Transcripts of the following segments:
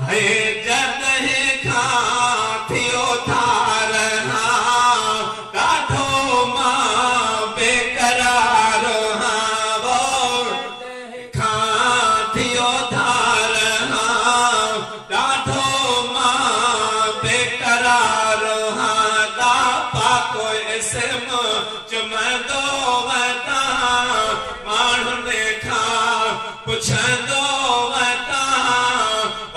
है जदहि खां थियो थारना काठो मां बेकरार हाँ वो खां थियो थारना काठो मां बेकरार हाँ दापा कोई इसम चुमंदो वता माण्हुनि खां पुछंदो वता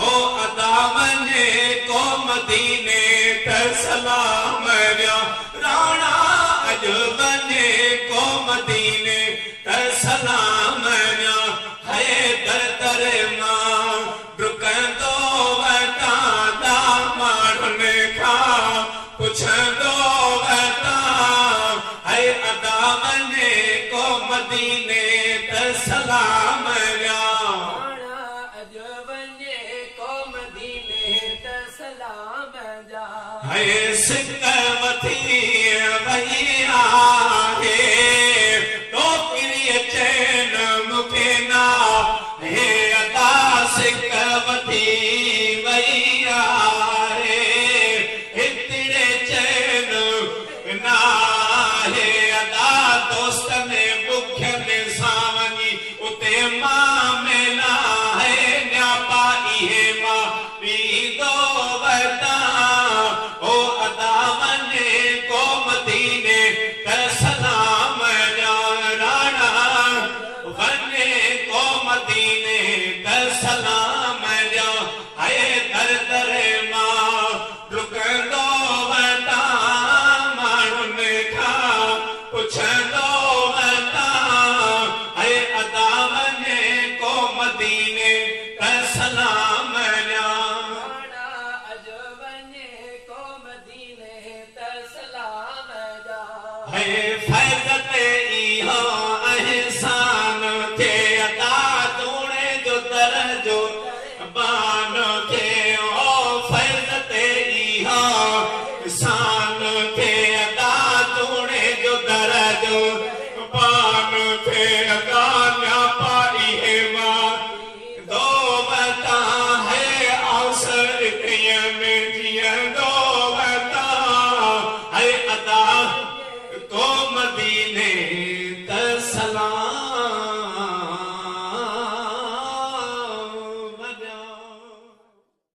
ओ अदा वञे को मदीने त सलाम विया राणा अॼु वञे को मदीने त सलाम विया है दर दर मां डुकंदो वता दा माण्हुनि खां पुछंदो वता है अदा वञे को मदीने त सलाम विया है सिक वठी वई आहे टोकरी चैन मूंखे ना हे अदा सिक वठी वई आहे हिकिड़े चैन ना हे अदा दोस्तनि बुखियनि सां वञी उते मां मेला है न्यापा इहे मां पींदो वता ओ अदा वञे को मदीने त सलाम विया राणा वञे को मदीने त सलाम विया है दर दर मां डुकंदो वता माण्हुनि खां पुछंदो वता है अदा वञे को मदीने त सलाम विया है फैज़ ते इहो अहसान थे अदा तूणे जो दरजो बान थे ओ फैज़ ते इहो अहसान थे अदा तूणे जो दरजो